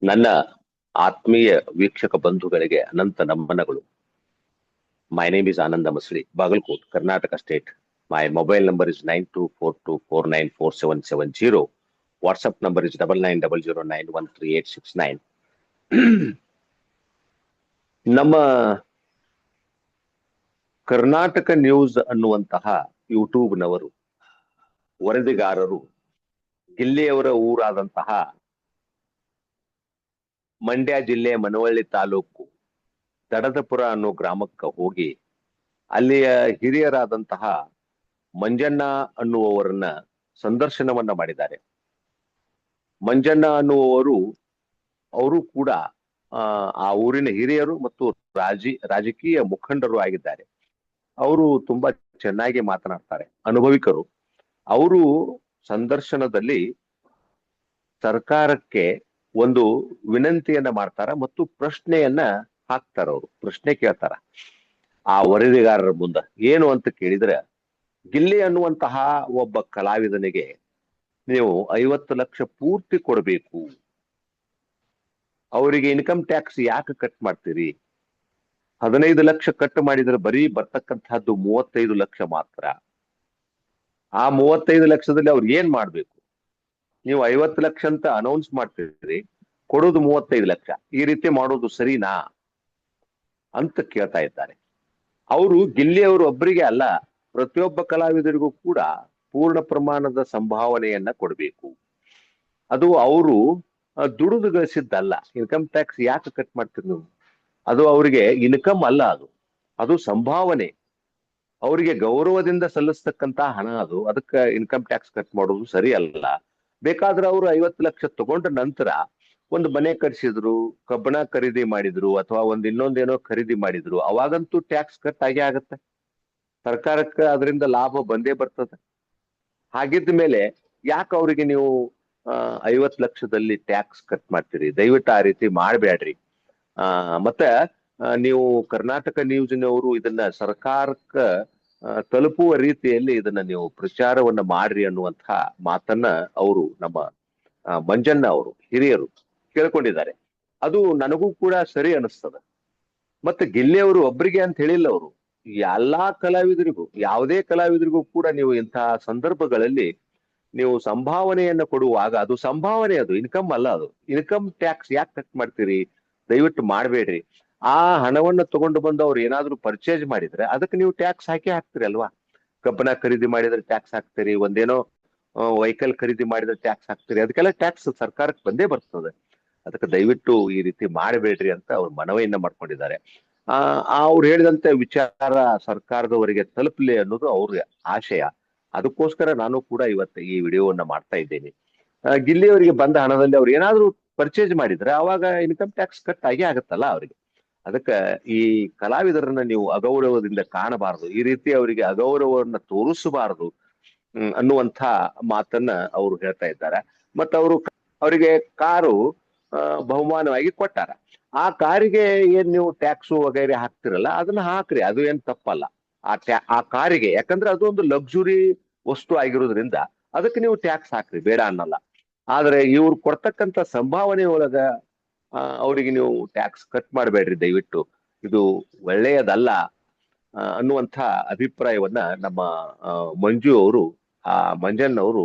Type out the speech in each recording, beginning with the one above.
ನನ್ನ ಆತ್ಮೀಯ ವೀಕ್ಷಕ ಬಂಧುಗಳಿಗೆ ಅನಂತ ನಮನಗಳು. My name is Ananda Masri, Bagalkot, Karnataka State. My mobile number is 9242494770. WhatsApp number is 9900913869. ನಮ್ಮ ಕರ್ನಾಟಕ ನ್ಯೂಸ್ ಅನ್ನುವಂತಹ ಯೂಟ್ಯೂಬ್ನವರು ವರದಿಗಾರರು ಗಿಲ್ಲಿಯವರ ಊರಾದಂತಹ ಮಂಡ್ಯ ಜಿಲ್ಲೆ ಮನವಳ್ಳಿ ತಾಲೂಕು ದಡದಪುರ ಅನ್ನೋ ಗ್ರಾಮಕ್ಕೆ ಹೋಗಿ ಅಲ್ಲಿಯ ಹಿರಿಯರಾದಂತಹ ಮಂಜಣ್ಣ ಅನ್ನುವವರನ್ನ ಸಂದರ್ಶನವನ್ನ ಮಾಡಿದ್ದಾರೆ. ಮಂಜಣ್ಣ ಅನ್ನುವವರು ಅವರು ಕೂಡ ಆ ಊರಿನ ಹಿರಿಯರು ಮತ್ತು ರಾಜಕೀಯ ಮುಖಂಡರು ಆಗಿದ್ದಾರೆ. ಅವರು ತುಂಬಾ ಚೆನ್ನಾಗಿ ಮಾತನಾಡ್ತಾರೆ, ಅನುಭವಿಕರು. ಅವರು ಸಂದರ್ಶನದಲ್ಲಿ ಸರ್ಕಾರಕ್ಕೆ ಒಂದು ವಿನಂತಿಯನ್ನ ಮಾಡ್ತಾರ ಮತ್ತು ಪ್ರಶ್ನೆಯನ್ನ ಹಾಕ್ತಾರ. ಅವರು ಪ್ರಶ್ನೆ ಕೇಳ್ತಾರ ಆ ವರದಿಗಾರರ ಮುಂದ. ಏನು ಅಂತ ಕೇಳಿದ್ರೆ, ಗಿಲ್ಲಿ ಅನ್ನುವಂತಹ ಒಬ್ಬ ಕಲಾವಿದನಿಗೆ ನೀವು 50 ಲಕ್ಷ ಪೂರ್ತಿ ಕೊಡಬೇಕು, ಅವರಿಗೆ ಇನ್ಕಮ್ ಟ್ಯಾಕ್ಸ್ ಯಾಕೆ ಕಟ್ ಮಾಡ್ತೀರಿ? 15 ಲಕ್ಷ ಕಟ್ ಮಾಡಿದ್ರೆ ಬರೀ ಬರ್ತಕ್ಕಂತಹದ್ದು 35 ಲಕ್ಷ ಮಾತ್ರ. ಆ 35 ಲಕ್ಷದಲ್ಲಿ ಅವ್ರು ಏನ್ ಮಾಡ್ಬೇಕು? ನೀವು 50 ಲಕ್ಷ ಅಂತ ಅನೌನ್ಸ್ ಮಾಡ್ತಿದ್ರಿ, ಕೊಡೋದು 35 ಲಕ್ಷ. ಈ ರೀತಿ ಮಾಡೋದು ಸರಿನಾ ಅಂತ ಕೇಳ್ತಾ ಇದ್ದಾರೆ. ಅವರು ಗಿಲ್ಲಿಯವರು ಒಬ್ಬರಿಗೆ ಅಲ್ಲ, ಪ್ರತಿಯೊಬ್ಬ ಕಲಾವಿದರಿಗೂ ಕೂಡ ಪೂರ್ಣ ಪ್ರಮಾಣದ ಸಂಭಾವನೆಯನ್ನ ಕೊಡಬೇಕು. ಅದು ಅವರು ದುಡಿದು ಗಳಿಸಿದ್ದಲ್ಲ. ಇನ್ಕಮ್ ಟ್ಯಾಕ್ಸ್ ಯಾಕೆ ಕಟ್ ಮಾಡ್ತೀರಿ ನೀವು? ಅದು ಅವರಿಗೆ ಇನ್ಕಮ್ ಅಲ್ಲ, ಅದು ಸಂಭಾವನೆ. ಅವರಿಗೆ ಗೌರವದಿಂದ ಸಲ್ಲಿಸ್ತಕ್ಕಂತ ಹಣ ಅದು. ಅದಕ್ಕೆ ಇನ್ಕಮ್ ಟ್ಯಾಕ್ಸ್ ಕಟ್ ಮಾಡೋದು ಸರಿ ಅಲ್ಲ. ಬೇಕಾದ್ರೆ ಅವರು 50 ಲಕ್ಷ ತಗೊಂಡ ನಂತರ ಒಂದು ಮನೆ ಕಟ್ಸಿದ್ರು, ಕಬ್ಬಣ ಖರೀದಿ ಮಾಡಿದ್ರು, ಅಥವಾ ಇನ್ನೊಂದೇನೋ ಖರೀದಿ ಮಾಡಿದ್ರು, ಅವಾಗಂತೂ ಟ್ಯಾಕ್ಸ್ ಕಟ್ ಆಗೇ ಆಗತ್ತೆ. ಸರ್ಕಾರಕ್ಕೆ ಅದರಿಂದ ಲಾಭ ಬಂದೇ ಬರ್ತದೆ. ಹಾಗಿದ್ದ ಮೇಲೆ ಯಾಕೆ ಅವರಿಗೆ ನೀವು 50 ಲಕ್ಷದಲ್ಲಿ ಟ್ಯಾಕ್ಸ್ ಕಟ್ ಮಾಡ್ತೀರಿ? ದಯವಿಟ್ಟು ಆ ರೀತಿ ಮಾಡ್ಬೇಡ್ರಿ. ಮತ್ತೆ ನೀವು ಕರ್ನಾಟಕ ನ್ಯೂಸ್ನವರು ಇದನ್ನ ಸರ್ಕಾರಕ್ಕೆ ತಲುಪುವ ರೀತಿಯಲ್ಲಿ ಇದನ್ನ ನೀವು ಪ್ರಚಾರವನ್ನ ಮಾಡ್ರಿ ಅನ್ನುವಂತಹ ಮಾತನ್ನ ಅವರು ನಮ್ಮ ಮಂಜಣ್ಣ ಅವರು ಹಿರಿಯರು ಕೇಳ್ಕೊಂಡಿದ್ದಾರೆ. ಅದು ನನಗೂ ಕೂಡ ಸರಿ ಅನಿಸ್ತದ. ಮತ್ತೆ ಗಿಲ್ಲಿಯವರು ಒಬ್ಬರಿಗೆ ಅಂತ ಹೇಳಿಲ್ಲ, ಅವರು ಎಲ್ಲಾ ಕಲಾವಿದರಿಗೂ, ಯಾವುದೇ ಕಲಾವಿದರಿಗೂ ಕೂಡ ನೀವು ಇಂತಹ ಸಂದರ್ಭಗಳಲ್ಲಿ ನೀವು ಸಂಭಾವನೆಯನ್ನ ಕೊಡುವಾಗ, ಅದು ಸಂಭಾವನೆ, ಅದು ಇನ್ಕಮ್ ಅಲ್ಲ. ಅದು ಇನ್ಕಮ್ ಟ್ಯಾಕ್ಸ್ ಯಾಕೆ ಕಟ್ ಮಾಡ್ತೀರಿ? ದಯವಿಟ್ಟು ಮಾಡ್ಬೇಡ್ರಿ. ಆ ಹಣವನ್ನ ತಗೊಂಡು ಬಂದು ಅವ್ರು ಏನಾದ್ರು ಪರ್ಚೇಸ್ ಮಾಡಿದ್ರೆ ಅದಕ್ಕೆ ನೀವು ಟ್ಯಾಕ್ಸ್ ಹಾಕ್ತೀರಿ ಅಲ್ವಾ? ಕಬ್ಬನ ಖರೀದಿ ಮಾಡಿದ್ರೆ ಟ್ಯಾಕ್ಸ್ ಹಾಕ್ತೀರಿ, ಒಂದೇನೋ ವೆಹಿಕಲ್ ಖರೀದಿ ಮಾಡಿದ್ರೆ ಟ್ಯಾಕ್ಸ್ ಹಾಕ್ತೀರಿ, ಅದಕ್ಕೆಲ್ಲ ಟ್ಯಾಕ್ಸ್ ಸರ್ಕಾರಕ್ಕೆ ಬಂದೇ ಬರ್ತದೆ. ಅದಕ್ಕೆ ದಯವಿಟ್ಟು ಈ ರೀತಿ ಮಾಡಬೇಡ್ರಿ ಅಂತ ಅವ್ರು ಮನವಿಯನ್ನ ಮಾಡ್ಕೊಂಡಿದ್ದಾರೆ. ಅವ್ರು ಹೇಳಿದಂತೆ ವಿಚಾರ ಸರ್ಕಾರದವರಿಗೆ ತಲುಪಲಿ ಅನ್ನೋದು ಅವ್ರ ಆಶಯ. ಅದಕ್ಕೋಸ್ಕರ ನಾನು ಕೂಡ ಇವತ್ತು ಈ ವಿಡಿಯೋವನ್ನ ಮಾಡ್ತಾ ಇದ್ದೇನೆ. ಗಿಲ್ಲಿಯವರಿಗೆ ಬಂದ ಹಣದಲ್ಲಿ ಅವ್ರು ಏನಾದ್ರು ಪರ್ಚೇಸ್ ಮಾಡಿದ್ರೆ ಅವಾಗ ಇನ್ಕಮ್ ಟ್ಯಾಕ್ಸ್ ಕಟ್ ಆಗೇ ಆಗತ್ತಲ್ಲ ಅವರಿಗೆ. ಅದಕ್ಕೆ ಈ ಕಲಾವಿದರನ್ನ ನೀವು ಅಗೌರವದಿಂದ ಕಾಣಬಾರದು, ಈ ರೀತಿ ಅವರಿಗೆ ಅಗೌರವವನ್ನ ತೋರಿಸಬಾರದು ಅನ್ನುವಂಥ ಮಾತನ್ನ ಅವರು ಹೇಳ್ತಾ ಇದ್ದಾರೆ. ಮತ್ತ ಅವರಿಗೆ ಕಾರು ಬಹುಮಾನವಾಗಿ ಕೊಟ್ಟಾರ. ಆ ಕಾರಿಗೆ ಏನ್ ನೀವು ಟ್ಯಾಕ್ಸು ವಗೈರೆ ಹಾಕ್ತಿರಲ್ಲ, ಅದನ್ನ ಹಾಕ್ರಿ, ಅದು ಏನ್ ತಪ್ಪಲ್ಲ. ಆ ಕಾರಿಗೆ, ಯಾಕಂದ್ರೆ ಅದು ಒಂದು ಲಕ್ಸುರಿ ವಸ್ತು ಆಗಿರೋದ್ರಿಂದ ಅದಕ್ಕೆ ನೀವು ಟ್ಯಾಕ್ಸ್ ಹಾಕ್ರಿ, ಬೇಡ ಅನ್ನಲ್ಲ. ಆದ್ರೆ ಇವ್ರು ಕೊಡ್ತಕ್ಕಂಥ ಸಂಭಾವನೆ ಒಳಗ ಅವರಿಗೆ ನೀವು ಟ್ಯಾಕ್ಸ್ ಕಟ್ ಮಾಡಬೇಡ್ರಿ ದಯವಿಟ್ಟು, ಇದು ಒಳ್ಳೆಯದಲ್ಲ ಅನ್ನುವಂಥ ಅಭಿಪ್ರಾಯವನ್ನ ನಮ್ಮ ಮಂಜು ಅವರು, ಮಂಜಣ್ಣ ಅವರು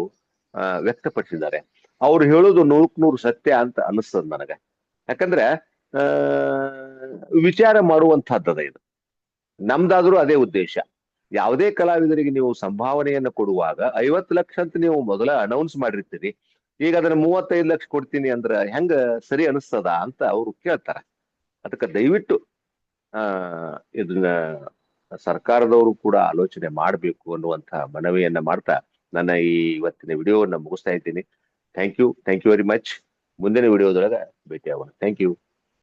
ವ್ಯಕ್ತಪಡಿಸಿದ್ದಾರೆ. ಅವ್ರು ಹೇಳೋದು 100% ಸತ್ಯ ಅಂತ ಅನಿಸ್ತದ ನನಗೆ. ಯಾಕಂದ್ರೆ ವಿಚಾರ ಮಾಡುವಂತಹದ್ದದ ಇದು. ನಮ್ದಾದ್ರೂ ಅದೇ ಉದ್ದೇಶ. ಯಾವುದೇ ಕಲಾವಿದರಿಗೆ ನೀವು ಸಂಭಾವನೆಯನ್ನ ಕೊಡುವಾಗ 50 ಲಕ್ಷ ಅಂತ ನೀವು ಮೊದಲ ಅನೌನ್ಸ್ ಮಾಡಿರ್ತೀರಿ, ಈಗ ಅದನ್ನ 35 ಲಕ್ಷ ಕೊಡ್ತೀನಿ ಅಂದ್ರ ಹೆಂಗ ಸರಿ ಅನಿಸ್ತದ ಅಂತ ಅವ್ರು ಕೇಳ್ತಾರ. ಅದಕ್ಕೆ ದಯವಿಟ್ಟು ಇದನ್ನ ಸರ್ಕಾರದವರು ಕೂಡ ಆಲೋಚನೆ ಮಾಡಬೇಕು ಅನ್ನುವಂಥ ಮನವಿಯನ್ನ ಮಾಡ್ತಾ ನನ್ನ ಈ ಇವತ್ತಿನ ವಿಡಿಯೋವನ್ನ ಮುಗಿಸ್ತಾ ಇದ್ದೀನಿ. Thank you very much. ಮುಂದಿನ ವಿಡಿಯೋದೊಳಗೆ ಭೇಟಿ ಆಗೋಣ. Thank you.